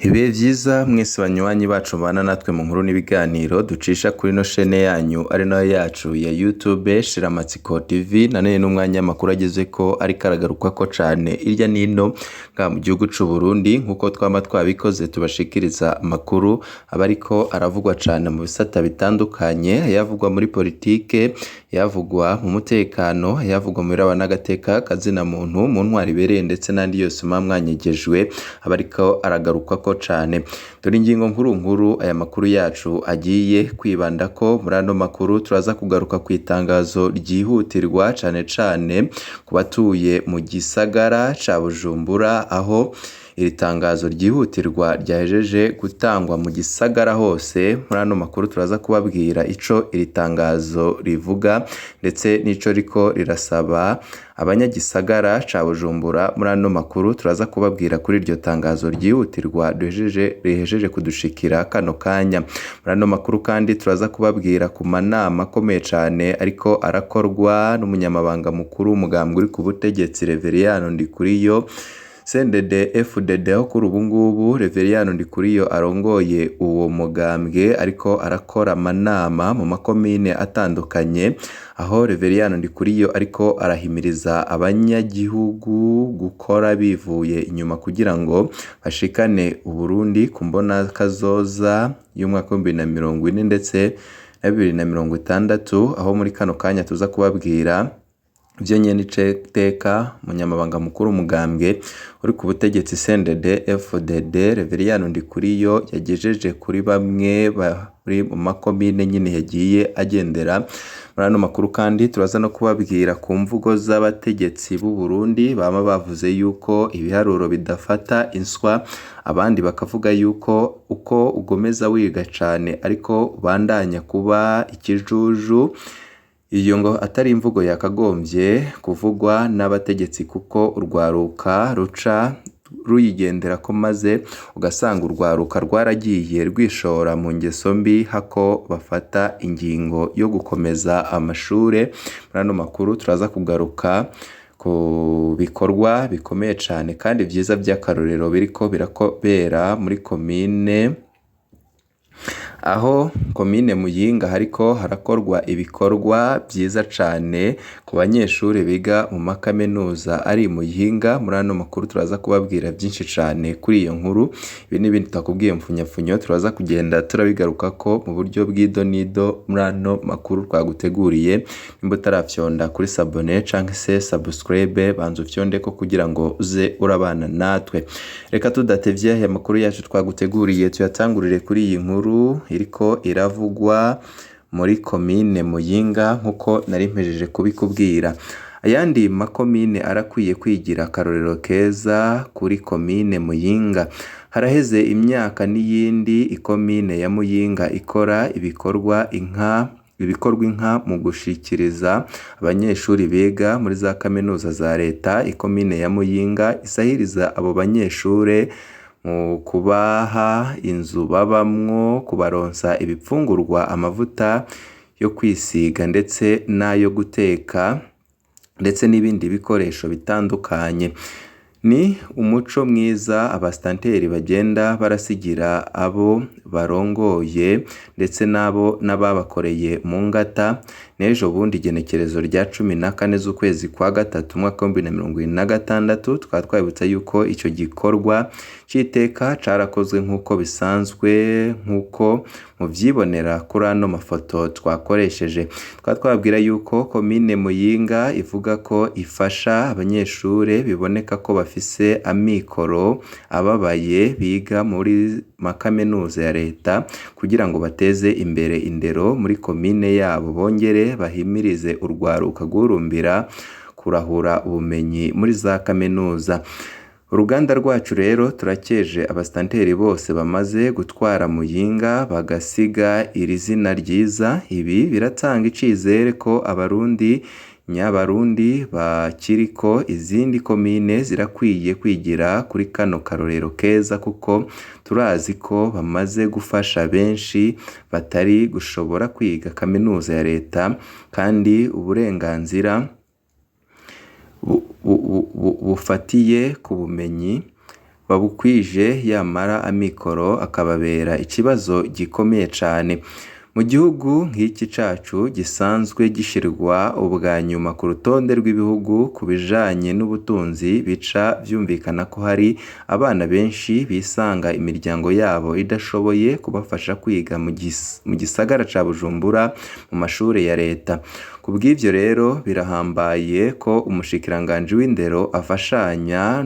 Ibihe vyiza mwese banywanyi bacu bana natwe mu nkuru n'ibiganiro ducisha kuri no chaîne yanyu ari nayo yacu ya YouTube Shiramatsiko TV nanone n'umwanya makuru ageze ko ari karagaruka ko cane irya nino nga mu gihugu c'u Burundi nkuko twama twabikoze tubashikiriza amakuru abariko aravugwa cane mu bisata bitandukanye yavugwa muri politike yavugwa mu mutekano yavugwa mu biraba n'agateka kazina muntu mu ntwari bereye ndetse nandi yose mwanyegejwe abariko aragaruka ko cane dore ingingo nkuru aya makuru yacu agiye kwibanda ko muri ano makuru turaza kugaruka ku itangazo ryihutirwa cane kubatuye mu gisagara ca Bujumbura aho iri tangazo ryihutirwa ryahejeje gutangwa mu gisagara hose muri ano makuru turaza kubabwira ico iri tangazo rivuga ndetse nico riko rirasaba abanyagisagara ca Bujumbura muri ano makuru turaza kubabwira kuri iryo tangazo ryihutirwa rihejeje kudushikira kano kanya muri ano makuru kandi turaza kubabwira ku manama akomeye cane ariko arakorwa n'umunyamabanga mukuru w'umugambwe uri ku butegetsi Reveriyano Ndikuriyo CNDD FDD aho kuri ubu ngubu Reveriyano Ndikuriyo arongoye uwo mugambwe ariko arakora amanama mu makomine atandukanye aho Reveriyano Ndikuriyo ariko arahimiriza abanyagihugu gukora bivuye inyuma kugira ngo bashikane Uburundi ku mbona kazoza y'umwaka wa 2040 ndetse na 2060 aho muri kano kanya tuza kubabwira ivyo nyene iceteka munyamabanga mukuru umugambwe uri ku butegetsi CNDD FDD Reveriyano Ndikuriyo yagejeje kuri bamwe bari mu makomine nyine yagiye agendera muri ano makuru kandi turaza no kubabwira ku mvugo z'abategetsi b'u Burundi bama bavuze yuko ibiharuro bidafata inswa abandi bakavuga yuko uko ugomeza wiga cane ariko bandanya kuba ikijuju iyo ngo atari imvugo yakagombye kuvugwa n'abategetsi kuko urwaruka ruca ruyigendera ko maze ugasanga urwaruka rwaragiye rwishora mu ngeso mbi hako bafata ingingo yo gukomeza amashure muri ano makuru turaza kugaruka ku bikorwa bikomeye cane kandi vyiza by'akarorero biriko birakobera muri komine aho komine Muyinga hariko harakorwa ibikorwa vyiza cane ku banyeshuri biga mu makaminuza ari Muyinga muri ano makuru turaza kubabwira byinshi cane kuri iyo nkuru ibi n'ibindi takubwiye mfunyapfunyo turaza kugenda turabigaruka ko mu buryo bw'idonido muri ano makuru twaguteguriye nimba utarafyonda kuri s'abonner canke se subscribe banzu fyonde ko kugira ngo uze urabana natwe reka tudatevye aya makuru yacu twaguteguriye tuyatangurire kuri iyi nkuru iriko iravugwa muri komine Muyinga nkuko nari mpejeje kubikubwira ayandi makomine arakwiye kwigira akarorero keza kuri komine Muyinga haraheze imyaka n'iyindi ikomine ya Muyinga ikora ibikorwa inka mu gushikiriza abanyeshuri biga muri za kaminuza za leta ikomine ya Muyinga isahiriza abo banyeshure mu kubaha inzu babamwo kubaronsa ibipfungurwa amavuta yo kwisiga ndetse nayo guteka ndetse n'ibindi bikoresho bitandukanye ni umuco mwiza abastanteri bagenda barasigira abo barongoye ndetse nabo n'ababakoreye mu ngata nejo bundi genekerezo rya 14 z'ukwezi kwa gatatu umwaka wa 2026 twatwibutsa yuko ico gikorwa citeka carakozwe nkuko bisanzwe nkuko muvyibonera kuri ano mafoto twakoresheje twabwira yuko komine Muyinga ivuga ko ifasha abanyeshure biboneka ko bafise amikoro ababaye biga muri makaminuza ya leta kugira ngo bateze imbere indero muri komine yabo bongere bahimirize urwaruka gurumbira kurahura ubumenyi muri za kaminuza uruganda rwacu rero turakeje abastanteri bose bamaze gutwara Muyinga bagasiga iri zina ryiza ibi biratanga icizere ko Nyabarundi bakiriko izindi komine zirakwiye kwigira kuri kano karorero keza kuko turazi ko bamaze gufasha benshi batari gushobora kwiga kaminuza ya leta kandi uburenganzira bufatiye ku bumenyi babukwije yamara amikoro akababera ikibazo gikomeye cyane. Mu gihugu nk'iki cacu gisanzwe gishirwa ubwa nyuma ku rutonde rw'ibihugu ku bijanye n'ubutunzi, bica vyumvikana ko hari abana benshi bisanga imiryango yabo idashoboye kubafasha kwiga mu gisagara ca Bujumbura mu mashure ya leta. Kubw'ivyo rero birahambaye ko umushikiranganji w'indero afashanya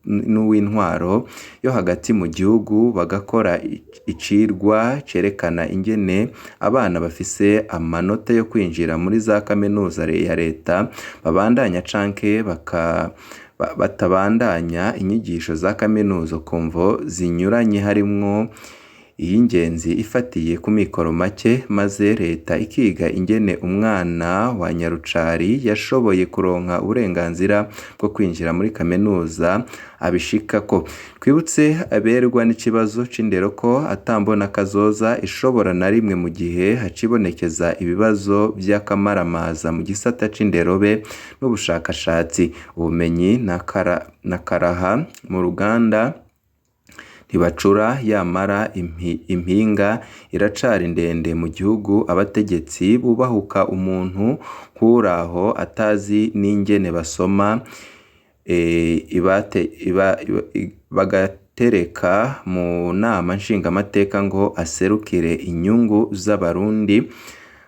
n'uw'intwaro yo hagati mu gihugu bagakora icirwa cerekana ingene abana bafise amanota yo kwinjira muri za kaminuza ya leta babandanya canke batabandanya inyigisho za kaminuza ku mvo zinyuranye, harimwo iy'ingenzi ifatiye ku mikoro make, maze leta ikiga ingene umwana wa nyarucari yashoboye kuronka uburenganzira bwo kwinjira muri kaminuza abishikako. Twibutse aberwa n'ikibazo c'indero ko atambona kazoza ishobora na rimwe mu gihe hacibonekeza ibibazo vy'akamaramaza mu gisata c'inderobe n'ubushakashatsi. Ubumenyi nakaraha mu ruganda ntibacura, yamara impinga iracari ndende mu gihugu. Abategetsi bubahuka umuntu nk'uraho atazi n'ingene basoma bagatereka mu nama nshingamateka ngo aserukire inyungu z'abarundi,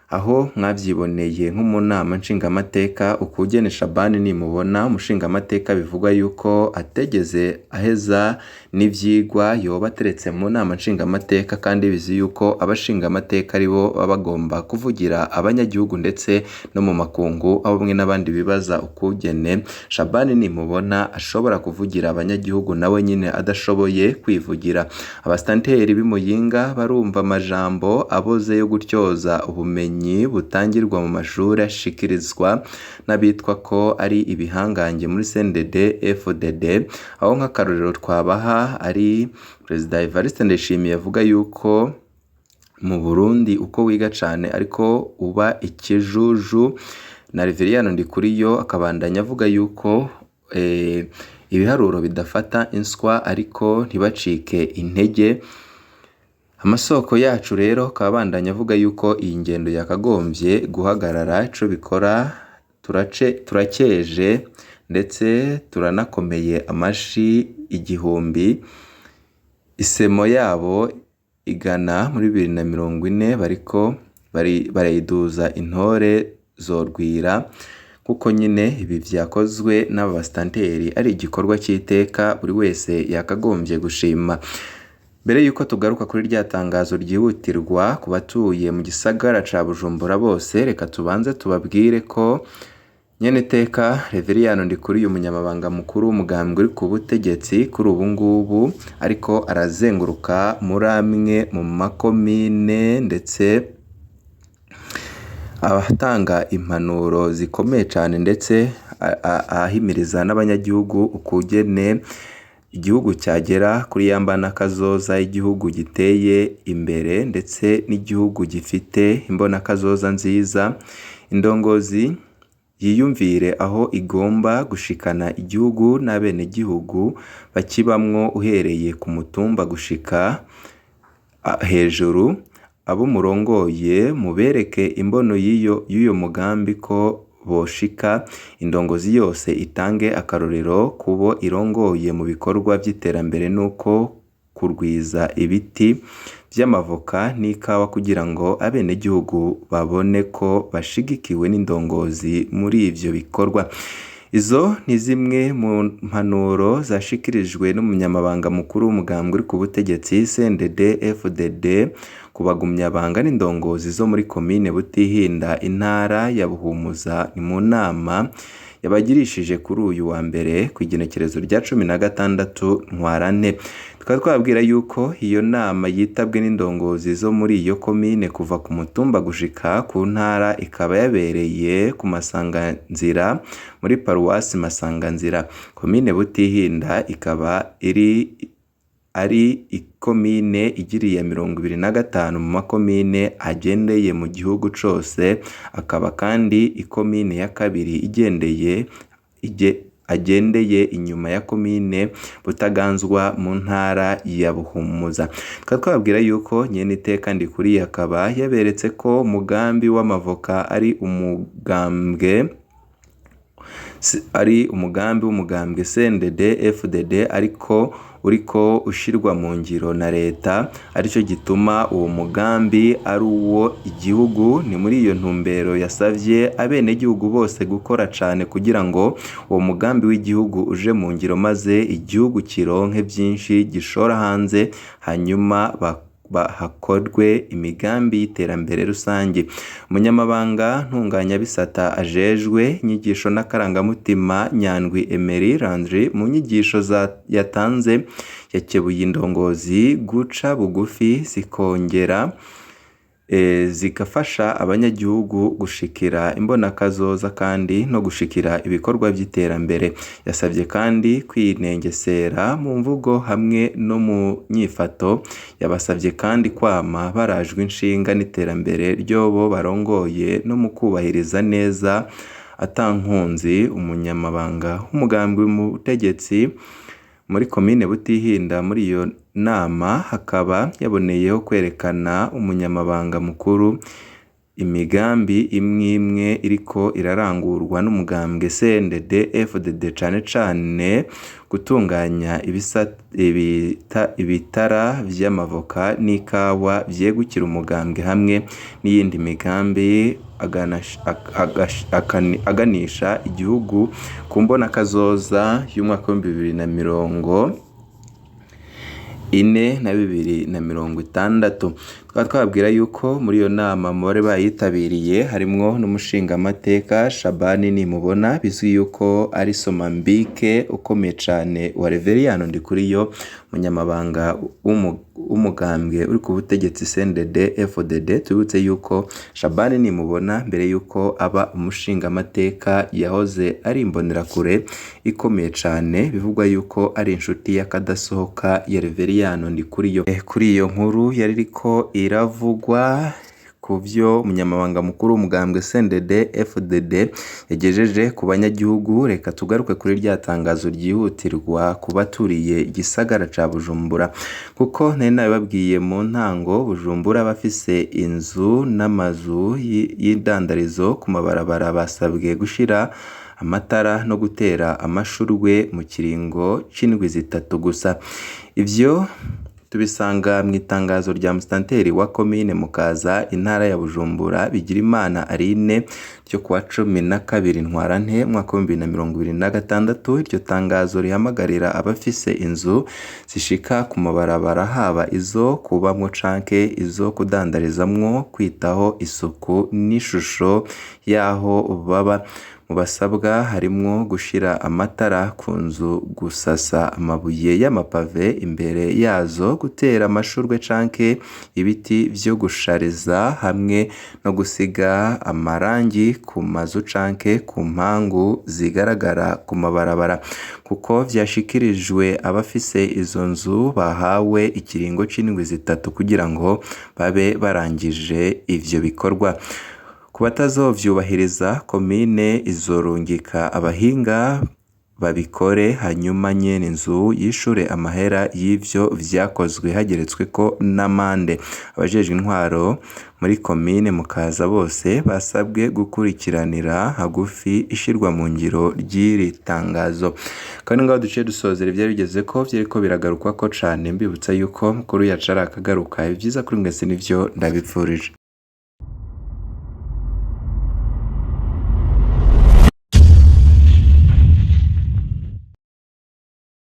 aho mwavyiboneye nko mu nama nshingamateka ukugene Shabani nimubona umushingamateka bivugwa yuko ategeze aheza n'ivyigwa yoba ateretse mu nama nshingamateka, kandi bizi yuko abashingamateka aribo baba bagomba kuvugira abanyagihugu ndetse no mu makungu, aho bamwe n'abandi bibaza ukugene Shabani nimubona ashobora kuvugira abanyagihugu nawe nyine adashoboye kwivugira. Abastanteri b'Imuyinga barumva amajambo aboze yo gutyoza ubumenyi butangirwa mu mashuri ashikirizwa n'abitwa ko ari ibihangange muri CNDD FDD, aho nk'akarorero twabaha ari Perezida Evariste Ndayishimiye avuga yuko mu Burundi uko wiga cane ariko uba ikijuju, na Reveriyano Ndikuriyo akabandanya avuga yuko ibiharuro bidafata inswa ariko ntibacike intege. Amasoko yacu rero kabandanya avuga yuko iyi ngendo yakagombye guhagarara, ico bikora turakeje ndetse turanakomeye amashi igihumbi. Isemo yabo igana muri 2040 bariko barayiduza intore zorwira, kuko nyine ibi vyakozwe n'abastanteri ari igikorwa cy'iteka buri wese yakagombye gushima. Mbere yuko tugaruka kuri rya tangazo ryihutirwa ku batuye mu gisagara ca Bujumbura bose, reka tubanze tubabwire ko nyene teka Reveriyano Ndikuriyo umunyamabanga mukuru w'umugambwe uri ku butegetsi kuri ubu ngubu ariko arazenguruka muri amwe mu makomine ndetse abatanga impanuro zikomeye cyane, ndetse ahimiriza n'abanyagihugu ukugene igihugu cyagera kuri yambana kazoza, igihugu giteye imbere ndetse n'igihugu gifite imbona kazoza nziza. Indongozi yiyumvire aho igomba gushikana igihugu n'abene gihugu bakibamwo uhereye ku mutumba gushika hejuru. Abo murongoye mubereke imbono y'uyo mugambi ko boshika indongozi yose itange akarorero kubo irongoye mu bikorwa by'iterambere, nuko kurwiza ibiti by'amavoka n'ikawa kugira ngo abene gihugu babone ko bashigikiwe n'indongozi muri ivyo bikorwa. Izo ni zimwe mu mpanuro zashikirijwe n'umunyamabanga mukuru w'umugambwe uri ku butegetsi CNDD FDD kubagumyabanga n'indongozi zo muri komine Butihinda intara ya Buhumuza. Ni mu nama yabagirishije kuri uyu wa mbere ku igenekerezo rya 16 Ntwarante. Tukaba twabwira yuko iyo nama yitabwe n'indongozi zo muri iyo komine kuva ku mutumba gushika ku ntara, ikaba yabereye ku Masanganzira muri paruwasi Masanganzira. Komine Butihinda ikaba ari ikomine igiriye 25 mu makomine agendeye mu gihugu cose, akaba kandi ikomine ya kabiri agendeye inyuma ya komine Butaganzwa mu ntara ya Buhumuza. Twabwira yuko nyene iteka Ndikuriye akaba yaberetse ko umugambi w'amavoka ari umugambi w'umugambwe CNDD FDD ariko uriko ushirwa mu ngiro na leta, arico gituma uwo mugambi ari uwo igihugu. Ni muri iyo ntumbero yasavye abenegihugu bose gukora cane kugira ngo uwo mugambi w'igihugu uje mu ngiro, maze igihugu kironke byinshi gishora hanze, hanyuma hakorwe imigambi y'iterambere rusange. Umunyamabanga ntunganyabisata ajejwe inyigisho n'akarangamutima Nyandwi Emery Landry mu nyigisho yatanze yakebuye indongozi guca bugufi zikongera zigafasha abanyagihugu gushikira imbonakazoza kandi no gushikira ibikorwa by'iterambere. Yasabye kandi kwinengesera mu mvugo hamwe no mu nyifato. Yabasabye kandi kwama barajwe inshinga n'iterambere ryobo barongoye no mu kubahiriza neza atankunzi. Umunyamabanga w'umugambi mu butegetsi muri komine Butihinda muri iyo nama hakaba yaboneyeho kwerekana umunyamabanga mukuru imigambi imwe iriko irarangurwa n'umugambwe CNDD FDD, cane cane gutunganya ibitara vy'amavoka n'ikawa vyegukira umugambwe hamwe n'iyindi migambi aganisha igihugu ku mbonakazoza y'umwaka wa 2040. Twabwira yuko muri iyo nama mu bari bayitabiriye harimwo n'umushingamateka Shabani Nimubona, bizwi yuko ari somambike ukomeye cane wa Reveriyano Ndikuriyo, umunyamabanga w'umugambwe uri ku butegetsi CNDD FDD. Tubutse yuko Shabani Nimubona mbere yuko aba umushingamateka yahoze ari imbonerakure ikomeye cane, bivugwa yuko ari inshuti y'akadasohoka ya Reveriyano Ndikuriyo. Kuri iyo nkuru yari iriko iravugwa ku byo umunyamabanga mukuru w'umugambwe CNDD FDD yagejeje ku banyagihugu, reka tugaruke kuri rya tangazo ryihutirwa kubaturiye igisagara ca Bujumbura. Kuko nari nabibabwiye mu ntango, Bujumbura bafise inzu n'amazu y'indandarizo ku mabarabara basabwe gushira amatara no gutera amashurwe mu kiringo c'indwi zitatu gusa. Ivyo tubisanga mu itangazo rya musitanteri wa komine Mukaza intara ya Bujumbura Bigirimana Aline ryo kuwa 12 Ntwarante mwaka wa 2026. Iryo tangazo rihamagarira abafise inzu zishika ku mabarabara, haba izo kubamwo canke izo kudandarizamwo, kwitaho isuku n'ishusho yaho baba. Mu basabwa harimwo gushira amatara ku nzu, gusasa amabuye y'amapave imbere yazo, gutera amashurwe canke ibiti vyo gushariza, hamwe no gusiga amarangi ku mazu canke ku mpangu zigaragara ku mabarabara. Kuko vyashikirijwe abafise izo nzu bahawe ikiringo c'indwi zitatu kugira ngo babe barangije ivyo bikorwa. Ku batazovyubahiriza, komine izorungika abahinga babikore, hanyuma nyene inzu yishure amahera y'ivyo vyakozwe hageretsweko n'amande. Abajejwe intwaro muri komine Mukaza bose basabwe gukurikiranira hagufi ishirwa mu ngiro ry'iri tangazo. Kandi ngaho duciye dusozera ivyari bigezeko vyariko biragarukwako cane, mbibutsa yuko mukuru yacu arakagaruka. Ivyiza kuri mwese nivyo ndabipfurije.